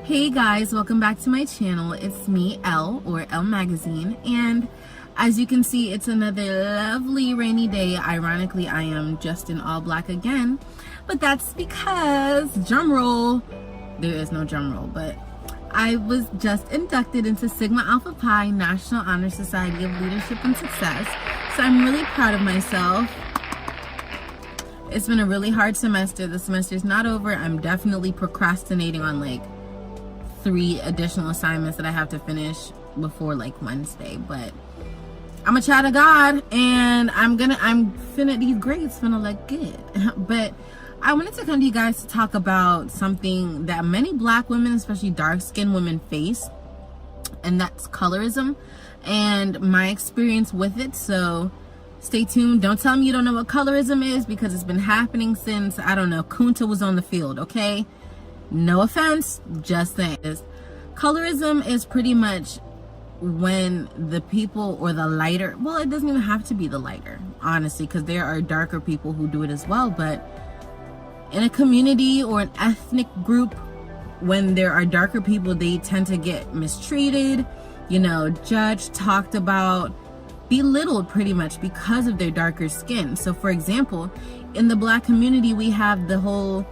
Hey guys, welcome back to my channel. It's me, Elle, or Elle Magazine, and as you can see, it's another lovely rainy day. Ironically, I am just in all black again, but that's because, drum roll, there is no drum roll, but I was just inducted into Sigma Alpha Pi National Honor Society of Leadership and Success, so I'm really proud of myself. It's been a really hard semester. The semester's not over. I'm definitely procrastinating on like 3 additional assignments that I have to finish before like Wednesday, but I'm a child of God and I'm finna, these grades finna look good. But I wanted to come to you guys to talk about something that many black women, especially dark-skinned women, face, and that's colorism and my experience with it. So stay tuned. Don't tell me you don't know what colorism is, because it's been happening since, I don't know, Kunta was on the field, okay? No offense, just saying. Colorism is pretty much when the people, or the lighter, well, it doesn't even have to be the lighter, honestly, because there are darker people who do it as well, but in a community or an ethnic group, when there are darker people, they tend to get mistreated, you know, judged, talked about, belittled pretty much because of their darker skin. So for example, in the black community, we have the whole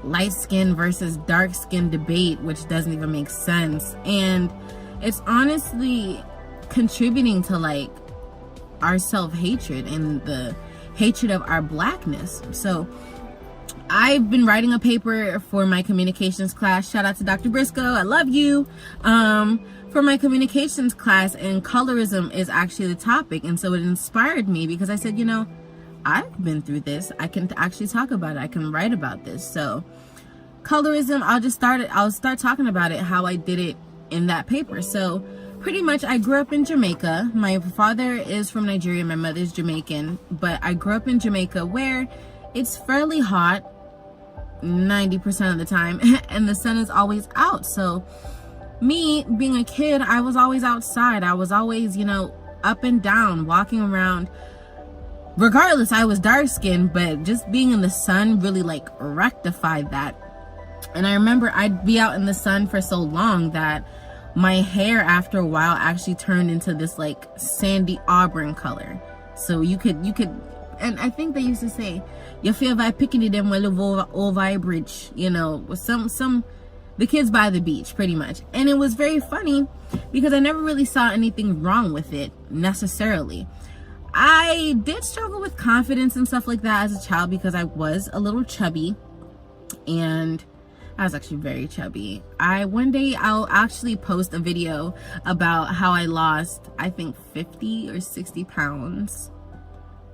light skin versus dark skin debate, which doesn't even make sense, and it's honestly contributing to like our self-hatred and the hatred of our blackness. So I've been writing a paper for my communications class. Shout out to Dr. Briscoe, I love you. For my communications class, and colorism is actually the topic, and so it inspired me because I said, you know, I've been through this. I can actually talk about it. I can write about this. So colorism, I'll start talking about it, how I did it in that paper. So pretty much I grew up in Jamaica. My father is from Nigeria, my mother's Jamaican, but I grew up in Jamaica where it's fairly hot 90% of the time and the sun is always out. So me being a kid, I was always outside. I was always, you know, up and down, walking around. Regardless, I was dark skinned, but just being in the sun really like rectified that. And I remember I'd be out in the sun for so long that my hair after a while actually turned into this like sandy auburn color. So you could, and I think they used to say, you feel like picking them well over a bridge, you know, with the kids by the beach pretty much. And it was very funny because I never really saw anything wrong with it necessarily. I did struggle with confidence and stuff like that as a child because I was a little chubby, and I was actually very chubby. One day I'll actually post a video about how I lost, I think 50 or 60 pounds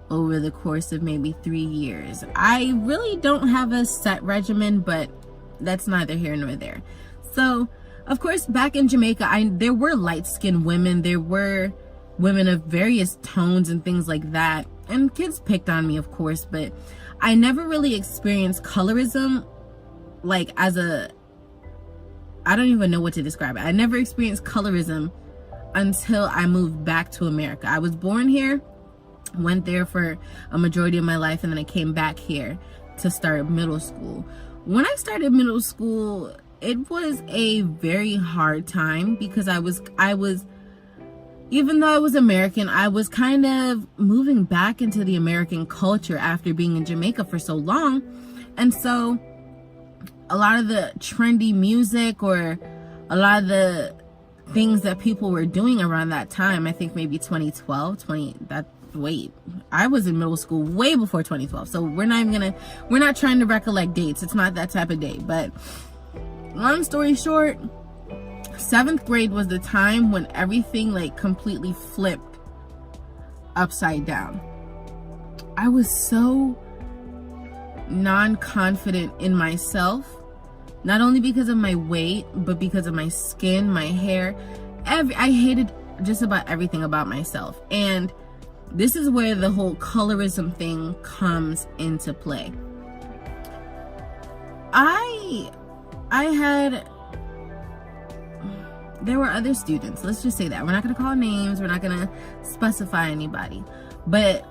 over the course of maybe 3 years. I really don't have a set regimen, but that's neither here nor there. So of course, back in Jamaica, there were light-skinned women, there were women of various tones and things like that, and kids picked on me, of course, but I never really experienced colorism like I don't even know what to describe it. I never experienced colorism until I moved back to America. I was born here, went there for a majority of my life, and then I came back here to start middle school. When I started middle school, it was a very hard time because I was even though I was American, I was kind of moving back into the American culture after being in Jamaica for so long. And so a lot of the trendy music, or a lot of the things that people were doing around that time, I think maybe 2012, I was in middle school way before 2012. So we're not trying to recollect dates. It's not that type of day. But long story short, 7th grade was the time when everything like completely flipped upside down. I was so non-confident in myself, not only because of my weight, but because of my skin, my hair. I hated just about everything about myself. And this is where the whole colorism thing comes into play. There were other students, let's just say that. We're not going to call names, we're not going to specify anybody, but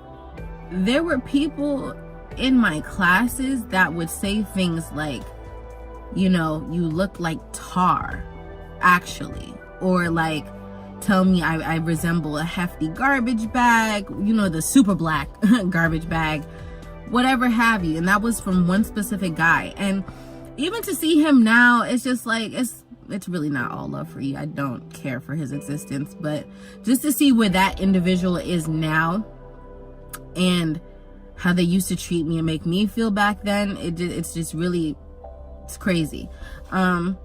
there were people in my classes that would say things like, you know, you look like tar, actually. Or like, tell me I resemble a hefty garbage bag, you know, the super black garbage bag, whatever have you. And that was from one specific guy. And even to see him now, it's just like, it's really not all love for you. I don't care for his existence, but just to see where that individual is now and how they used to treat me and make me feel back then, it's just really, it's crazy. And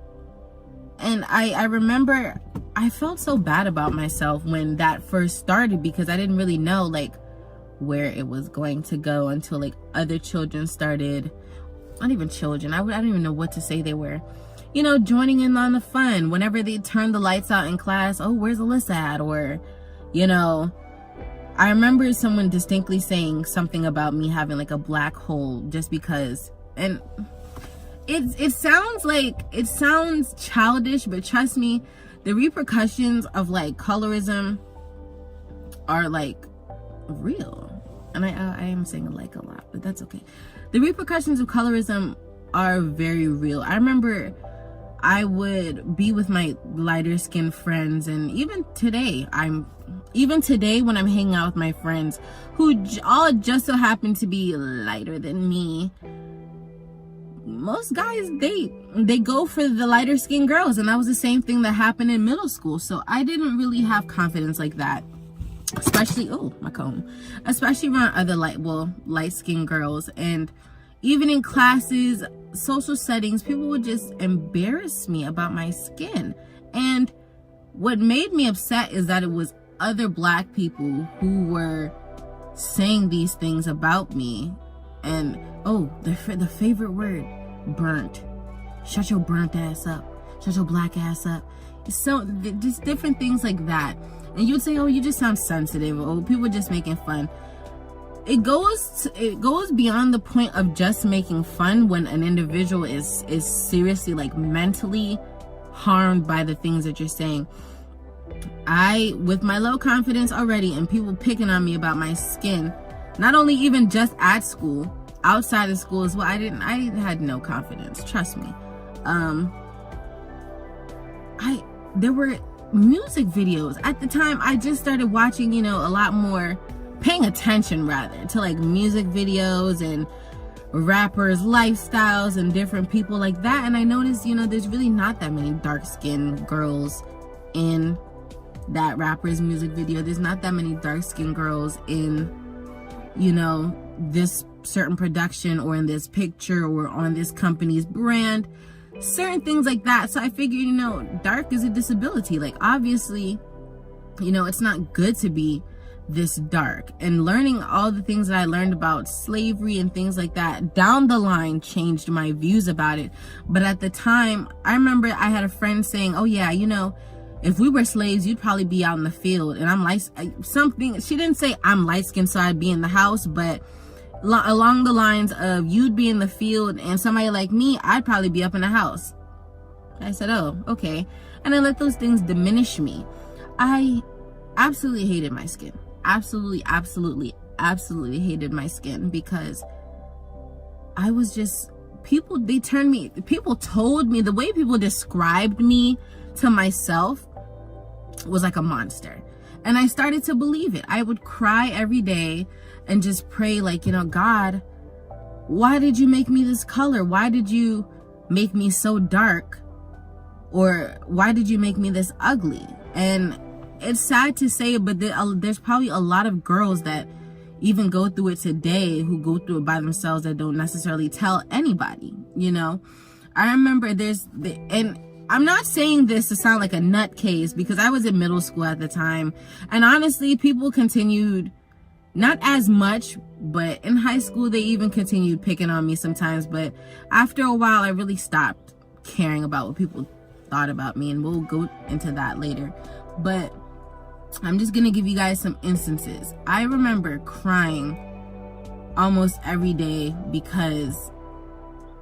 I remember I felt so bad about myself when that first started, because I didn't really know like where it was going to go until like other children started, not even children, I don't even know what to say they were, you know, joining in on the fun. Whenever they turned the lights out in class, oh, where's Alyssa at? Or, you know, I remember someone distinctly saying something about me having like a black hole just because, and it sounds childish, but trust me, the repercussions of like colorism are like real. And I am saying like a lot, but that's okay. The repercussions of colorism are very real. I remember I would be with my lighter skinned friends, and even today when I'm hanging out with my friends who all just so happen to be lighter than me, most guys, they go for the lighter skinned girls. And that was the same thing that happened in middle school. So I didn't really have confidence like that, especially, oh, my comb, especially around other light skinned girls. And even in classes, social settings, people would just embarrass me about my skin. And what made me upset is that it was other black people who were saying these things about me. And oh, the favorite word, burnt. Shut your burnt ass up. Shut your black ass up. So just different things like that. And you'd say, oh, you just sound sensitive. Oh, people are just making fun. It goes beyond the point of just making fun when an individual is seriously like mentally harmed by the things that you're saying. With my low confidence already and people picking on me about my skin, not only even just at school, outside of school as well, I had no confidence, trust me. There were music videos at the time. I just started watching, you know, a lot more, paying attention rather to like music videos and rappers' lifestyles and different people like that. And I noticed, you know, there's really not that many dark-skinned girls in that rapper's music video. There's not that many dark-skinned girls in, you know, this certain production or in this picture or on this company's brand, certain things like that. So I figured, you know, dark is a disability. Like, obviously, you know, it's not good to be this dark. And learning all the things that I learned about slavery and things like that down the line changed my views about it. But at the time, I remember I had a friend saying, oh yeah, you know, if we were slaves, you'd probably be out in the field. And I'm like, something, she didn't say I'm light skinned so I'd be in the house, but along the lines of you'd be in the field and somebody like me, I'd probably be up in the house. I said, oh, okay. And I let those things diminish me. I absolutely hated my skin. Absolutely hated my skin, because I was just, people told me, the way people described me to myself was like a monster. And I started to believe it. I would cry every day and just pray, like, you know, God, why did you make me this color? Why did you make me so dark? Or why did you make me this ugly? And it's sad to say, but there's probably a lot of girls that even go through it today, who go through it by themselves, that don't necessarily tell anybody, you know? I remember and I'm not saying this to sound like a nutcase, because I was in middle school at the time. And honestly, people continued, not as much, but in high school, they even continued picking on me sometimes. But after a while, I really stopped caring about what people thought about me. And we'll go into that later. But I'm just gonna give you guys some instances. I remember crying almost every day because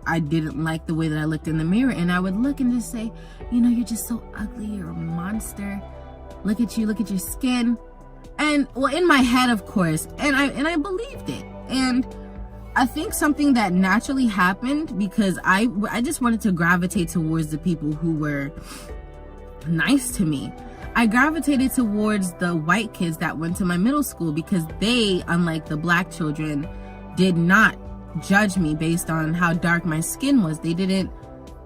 I didn't like the way that I looked in the mirror. And I would look and just say, you know, you're just so ugly, you're a monster. Look at you, look at your skin. And well, in my head, of course, and I believed it. And I think something that naturally happened because I just wanted to gravitate towards the people who were nice to me. I gravitated towards the white kids that went to my middle school because they, unlike the black children, did not judge me based on how dark my skin was. They didn't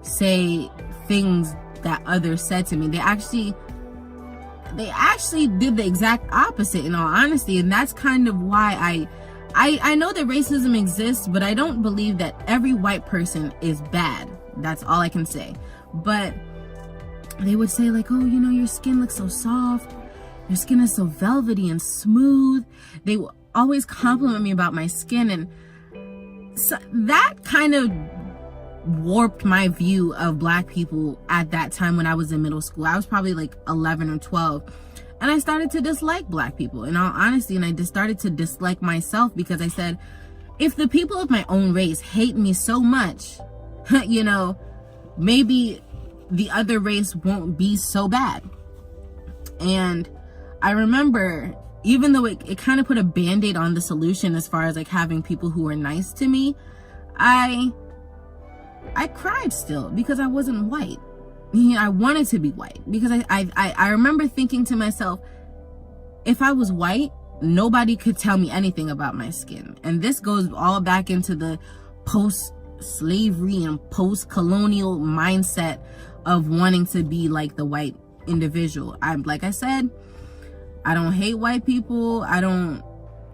say things that others said to me. They actually did the exact opposite, in all honesty. And that's kind of why I know that racism exists, but I don't believe that every white person is bad. That's all I can say. But they would say like, oh, you know, your skin looks so soft. Your skin is so velvety and smooth. They would always compliment me about my skin. And so that kind of warped my view of black people at that time when I was in middle school. I was probably like 11 or 12. And I started to dislike black people, in all honesty. And I just started to dislike myself because I said, if the people of my own race hate me so much, you know, maybe the other race won't be so bad. And I remember, even though it kind of put a band-aid on the solution as far as like having people who were nice to me, I cried still because I wasn't white. I wanted to be white because I remember thinking to myself, if I was white, nobody could tell me anything about my skin. And this goes all back into the post-slavery and post-colonial mindset of wanting to be like the white individual. Like I said, I don't hate white people. I don't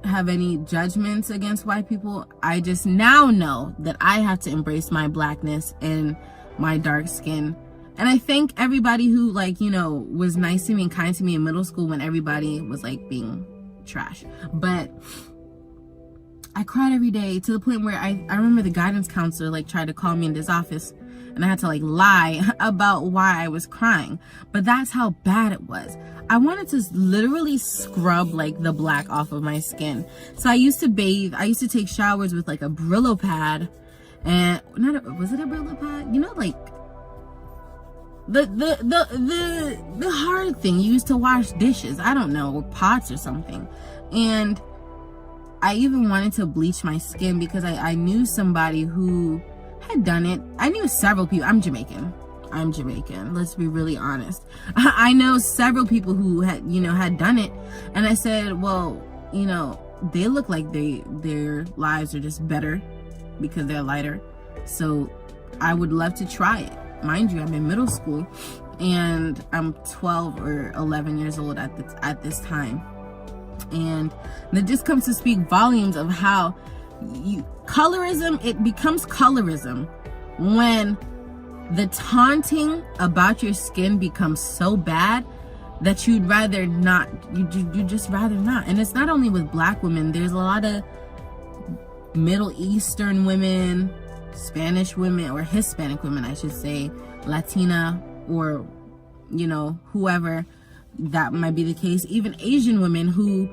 have any judgments against white people. I just now know that I have to embrace my blackness and my dark skin. And I thank everybody who, like, you know, was nice to me and kind to me in middle school when everybody was like being trash. But I cried every day to the point where I remember the guidance counselor like tried to call me into his office, and I had to like lie about why I was crying. But that's how bad it was. I wanted to literally scrub like the black off of my skin. So I used to bathe. I used to take showers with like a Brillo pad, and was it a Brillo pad? You know, like the hard thing you used to wash dishes. I don't know, or pots or something. And I even wanted to bleach my skin because I knew somebody who had done it. I knew several people. I'm Jamaican. Let's be really honest. I know several people who had done it. And I said, well, you know, they look like their lives are just better because they're lighter. So I would love to try it. Mind you, I'm in middle school and I'm 12 or 11 years old at this time. And that just comes to speak volumes of how colorism, it becomes colorism when the taunting about your skin becomes so bad that you'd rather not, you just rather not. And it's not only with black women. There's a lot of Middle Eastern women, Spanish women, or Hispanic women, I should say, Latina, or, you know, whoever that might be the case. Even Asian women who,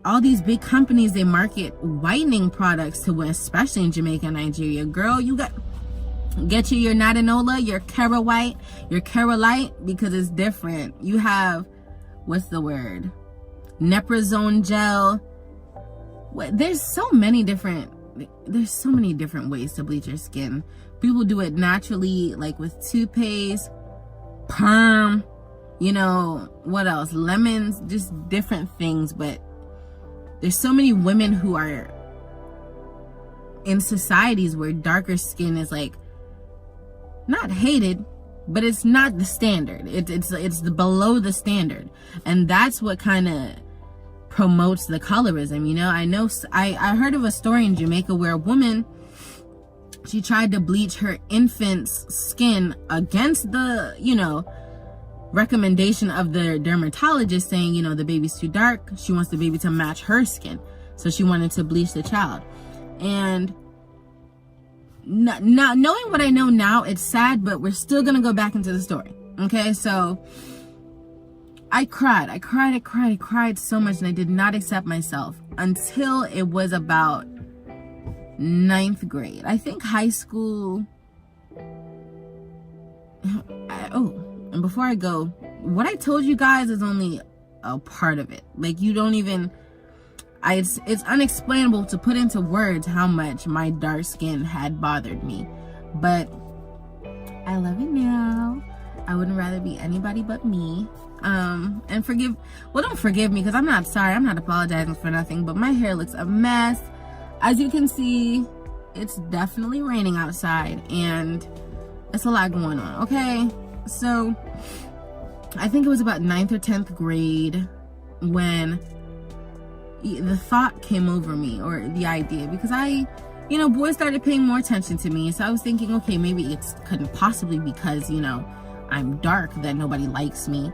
all these big companies, they market whitening products to women, especially in Jamaica and Nigeria. Girl, you get your Natanola, your Cara White, your Cara Light, because it's different. You have, what's the word? Neprazone gel. There's so many different ways to bleach your skin. People do it naturally, like with toothpaste, perm, you know, what else? Lemons, just different things. But there's so many women who are in societies where darker skin is like not hated, but it's not the standard. It's the below the standard, and that's what kind of promotes the colorism. You know, I heard of a story in Jamaica where a woman, she tried to bleach her infant's skin against the, you know, recommendation of the dermatologist, saying, you know, the baby's too dark. She wants the baby to match her skin, so she wanted to bleach the child. And now, knowing what I know now, it's sad, but we're still gonna go back into the story. Okay, so I cried so much, and I did not accept myself until it was about 9th grade. I think high school. And before I go, what I told you guys is only a part of it. Like, you don't even, It's unexplainable to put into words how much my dark skin had bothered me, but I love it now. I wouldn't rather be anybody but me. And don't forgive me, because I'm not sorry, I'm not apologizing for nothing, but my hair looks a mess. As you can see, it's definitely raining outside and it's a lot going on. Okay, so I think it was about 9th or 10th grade when the thought came over me, or the idea, because boys started paying more attention to me. So I was thinking, okay, maybe it couldn't possibly because, I'm dark that nobody likes me.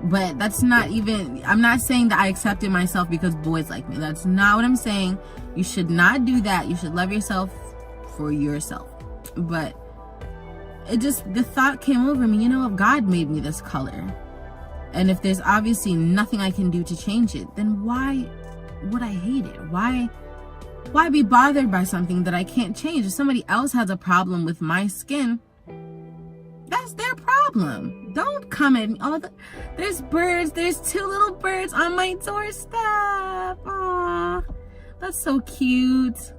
But that's not even, I'm not saying that I accepted myself because boys like me. That's not what I'm saying. You should not do that. You should love yourself for yourself. But the thought came over me, if God made me this color, and if there's obviously nothing I can do to change it, then why would I hate it? Why be bothered by something that I can't change? If somebody else has a problem with my skin, that's their problem. Don't come at me. Oh, there's birds. There's 2 little birds on my doorstep. Aw, that's so cute.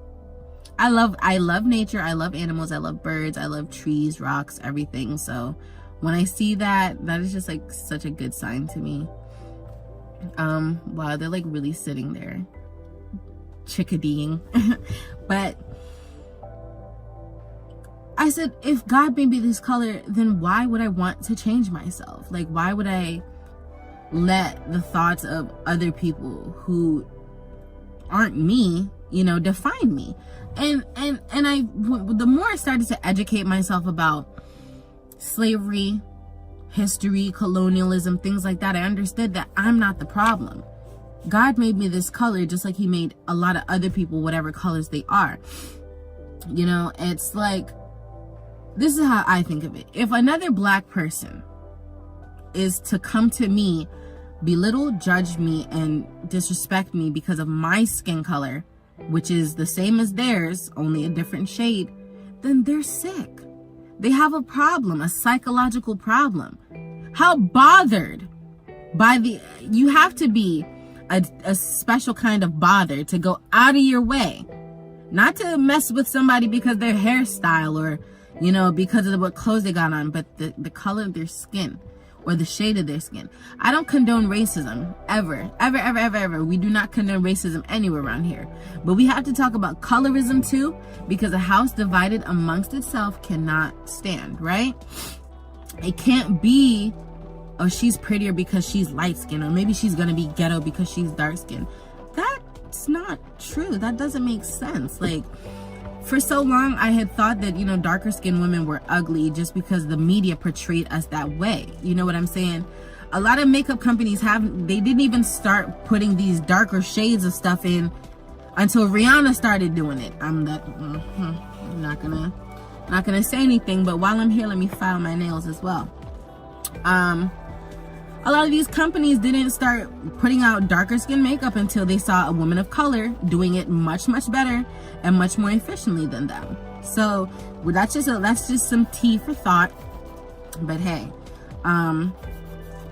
I love nature. I love animals. I love birds. I love trees, rocks, everything. So when I see that is just like such a good sign to me. Wow, they're like really sitting there chickadeeing. But I said, if God made me this color, then why would I want to change myself? Like, why would I let the thoughts of other people who aren't me, define me? And the more I started to educate myself about slavery, history, colonialism, things like that, I understood that I'm not the problem. God made me this color just like he made a lot of other people, whatever colors they are. It's like, this is how I think of it. If another black person is to come to me, belittle, judge me, and disrespect me because of my skin color, which is the same as theirs, only a different shade, then they're sick. They have a problem, a psychological problem. How bothered you have to be a special kind of bother to go out of your way, not to mess with somebody because their hairstyle or, because of what clothes they got on, but the color of their skin or the shade of their skin. I don't condone racism, ever, ever, ever, ever, ever. We do not condone racism anywhere around here. But we have to talk about colorism too, because a house divided amongst itself cannot stand, right? It can't be, oh, she's prettier because she's light skinned, or maybe she's gonna be ghetto because she's dark skinned. That's not true. That doesn't make sense. Like, for so long, I had thought that, darker skinned women were ugly just because the media portrayed us that way. You know what I'm saying? A lot of makeup companies they didn't even start putting these darker shades of stuff in until Rihanna started doing it. I'm not gonna say anything, but while I'm here, let me file my nails as well. A lot of these companies didn't start putting out darker skin makeup until they saw a woman of color doing it much, much better and much more efficiently than them. So that's just some tea for thought. But hey,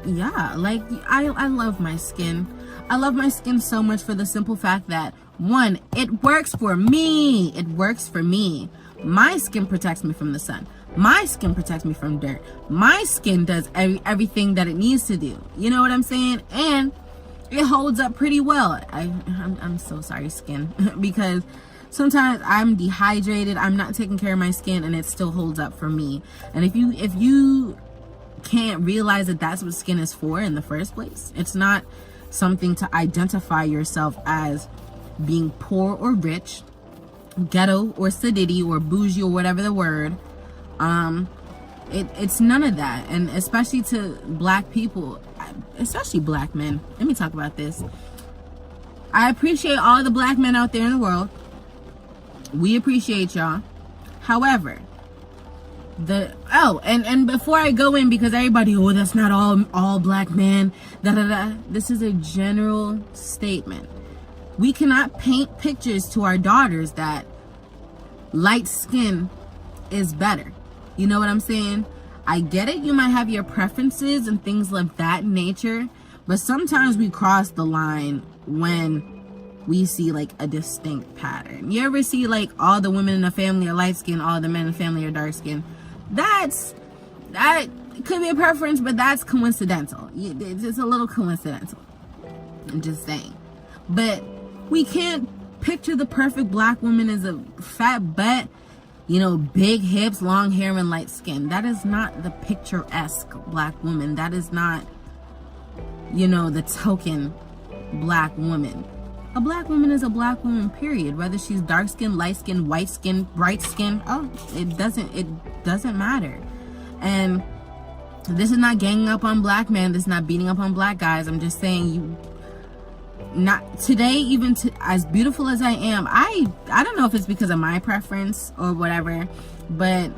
yeah, like I love my skin. I love my skin so much for the simple fact that, one, it works for me. It works for me. My skin protects me from the sun. My skin protects me from dirt. My skin does everything that it needs to do. You know what I'm saying? And it holds up pretty well. I'm so sorry, skin, because sometimes I'm dehydrated. I'm not taking care of my skin, and it still holds up for me. And if you can't realize that that's what skin is for in the first place, it's not something to identify yourself as being poor or rich, ghetto or sedity or bougie or whatever the word. It's none of that. And especially to black people, especially black men, let me talk about this. I appreciate all the black men out there in the world. We appreciate y'all. However, and before I go in, because everybody, that's not all black men, this is a general statement. We cannot paint pictures to our daughters that light skin is better. You know what I'm saying? I get it. You might have your preferences and things of that nature, but sometimes we cross the line when we see like a distinct pattern. You ever see like all the women in the family are light skinned, all the men in the family are dark skinned? That could be a preference, but that's coincidental. It's a little coincidental. I'm just saying. But we can't picture the perfect black woman as a fat butt, you know, big hips, long hair, and light skin. That is not the picturesque black woman. That is not, you know, the token black woman. A black woman is a black woman, period. Whether she's dark skin, light skin, white skin, bright skin, it doesn't matter. And this is not ganging up on black men. This is not beating up on black guys. I'm just saying, not today, even as beautiful as I am, I don't know if it's because of my preference or whatever, but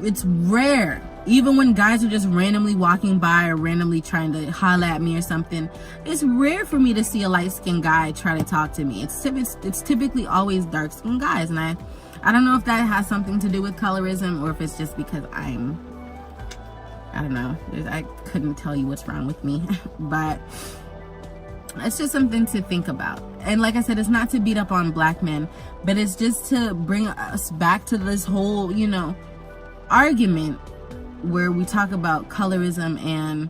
it's rare. Even when guys are just randomly walking by or randomly trying to holler at me or something, it's rare for me to see a light-skinned guy try to talk to me. It's typically always dark-skinned guys, and I don't know if that has something to do with colorism or if it's just because I don't know. I couldn't tell you what's wrong with me, but it's just something to think about. And like I said, it's not to beat up on black men, but it's just to bring us back to this whole, you know, argument where we talk about colorism and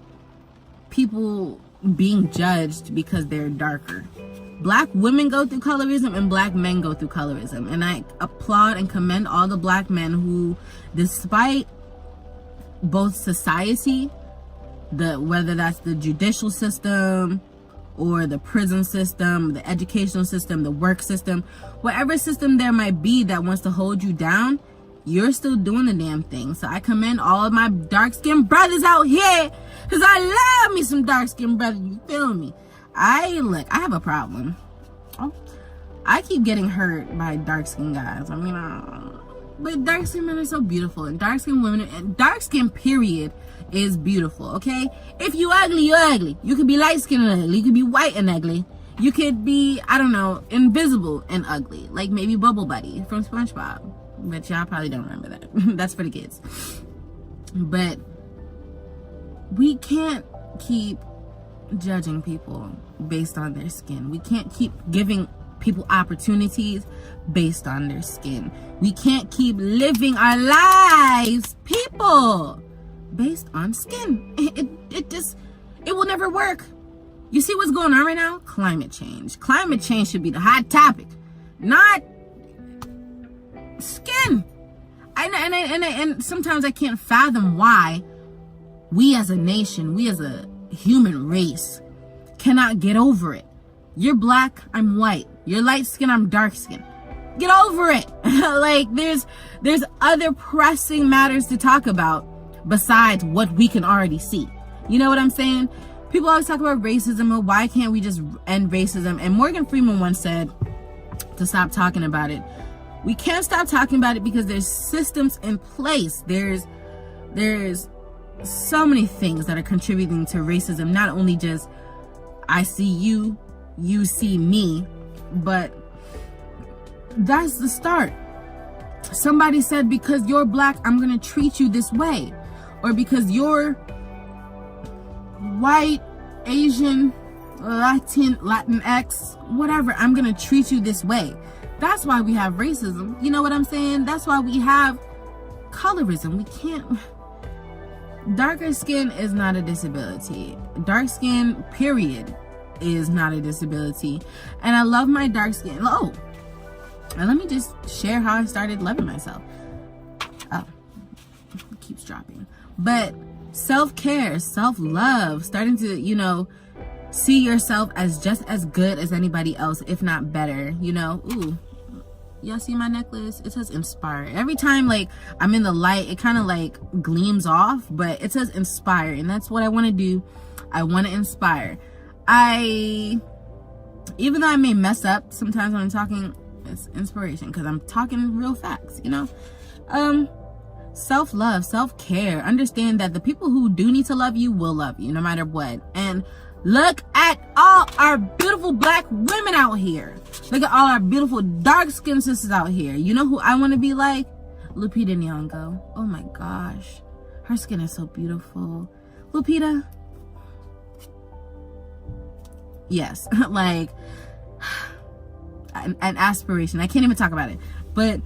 people being judged because they're darker. Black women go through colorism and black men go through colorism. And I applaud and commend all the black men who, despite both society, whether that's the judicial system or the prison system, the educational system, the work system, whatever system there might be that wants to hold you down, you're still doing the damn thing. So I commend all of my dark-skinned brothers out here, because I love me some dark-skinned brothers, you feel me? I have a problem. I keep getting hurt by dark-skinned guys. I mean, but dark-skinned men are so beautiful, and dark-skinned women, and dark-skinned period is beautiful, okay? If you ugly, you're ugly. You could be light-skinned and ugly. You could be white and ugly. You could be, I don't know, invisible and ugly, like maybe Bubble Buddy from SpongeBob. But y'all probably don't remember that. That's for the kids. But we can't keep judging people based on their skin. We can't keep giving people opportunities based on their skin. We can't keep living our lives, people, based on skin. It will never work. You see what's going on right now? Climate change. Climate change should be the hot topic, not skin. And sometimes I can't fathom why we as a nation, we as a human race, cannot get over it. You're black, I'm white. You're light skin, I'm dark skin. Get over it. Like there's other pressing matters to talk about besides what we can already see. You know what I'm saying? People always talk about racism, or why can't we just end racism? And Morgan Freeman once said to stop talking about it. We can't stop talking about it because there's systems in place. There's so many things that are contributing to racism. Not only just I see you, you see me, but that's the start. Somebody said, because you're black, I'm gonna treat you this way. Or because you're white, Asian, Latinx, whatever, I'm gonna treat you this way. That's why we have racism. You know what I'm saying? That's why we have colorism. We can't. Darker skin is not a disability. Dark skin, period, is not a disability. And I love my dark skin. Oh, and let me just share how I started loving myself. Oh, it keeps dropping. But self-care, self-love, starting to, you know, see yourself as just as good as anybody else, if not better, you know. Ooh, y'all see my necklace? It says inspire. Every time like I'm in the light, it kind of like gleams off, but it says inspire, and that's what I want to do. I want to inspire. Even though I may mess up sometimes when I'm talking, it's inspiration because I'm talking real facts, you know. Self-love, self-care. Understand that the people who do need to love you will love you no matter what. And look at all our beautiful black women out here. Look at all our beautiful dark-skinned sisters out here. You know who I want to be like? Lupita Nyong'o. Oh my gosh. Her skin is so beautiful. Lupita, Yes, like an aspiration. I can't even talk about it. But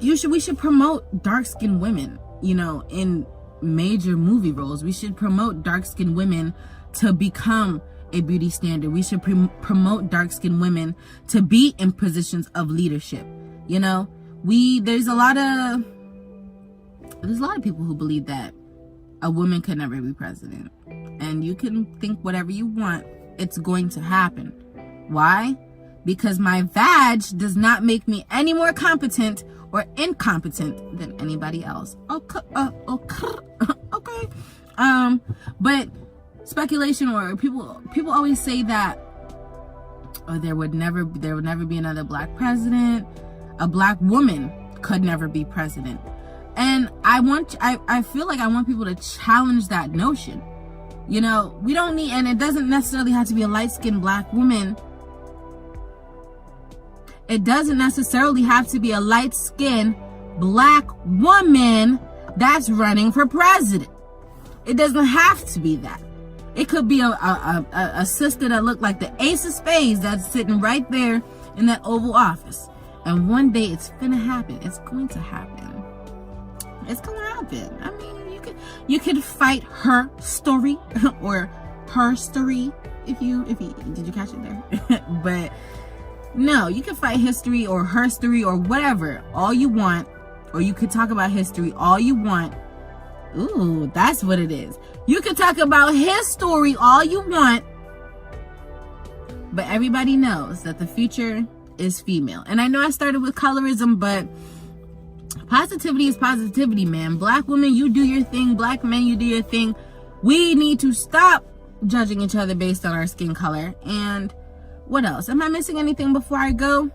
we should promote dark-skinned women, you know, in major movie roles. We should promote dark-skinned women to become a beauty standard. We should promote dark-skinned women to be in positions of leadership. You know, there's a lot of people who believe that a woman could never be president. And you can think whatever you want, it's going to happen. Why? Because my vag does not make me any more competent or incompetent than anybody else. Okay. Okay. But speculation, or people always say that, oh, there would never be another black president. A black woman could never be president. And I feel like I want people to challenge that notion. You know, we don't need, and it doesn't necessarily have to be a light-skinned black woman. It doesn't necessarily have to be a light-skinned black woman that's running for president. It doesn't have to be that. It could be a sister that looked like the ace of spades that's sitting right there in that Oval Office. And one day it's gonna happen. It's going to happen. It's gonna happen. I mean, you could fight her story or her story if you did you catch it there? But no, you can fight history or her story or whatever all you want, or you could talk about history all you want. Ooh, that's what it is. You can talk about his story all you want, but everybody knows that the future is female. And I know I started with colorism, but positivity is positivity, man. Black women, you do your thing. Black men, you do your thing. We need to stop judging each other based on our skin color. And what else? Am I missing anything before I go?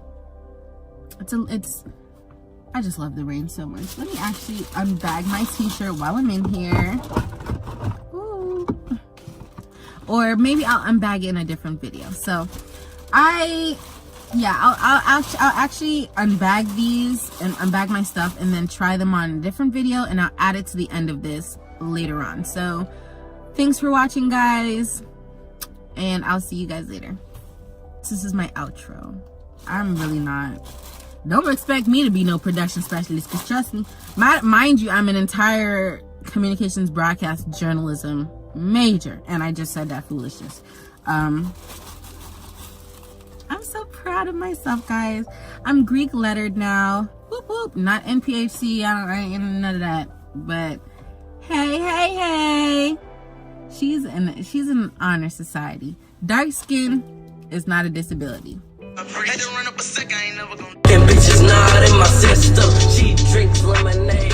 I just love the rain so much. Let me actually unbag my t-shirt while I'm in here. Ooh. Or maybe I'll unbag it in a different video. So I'll actually unbag these and unbag my stuff and then try them on a different video, and I'll add it to the end of this later on. So thanks for watching, guys, and I'll see you guys later. This is my outro. I'm really not. Don't expect me to be no production specialist, because trust me, mind you, I'm an entire communications broadcast journalism major, and I just said that foolishness. I'm so proud of myself, guys. I'm Greek lettered now. Whoop whoop. Not NPHC. I ain't none of that. But hey. She's in honor society. Dark skin is not a disability. Bitches not in my system. She drinks lemonade.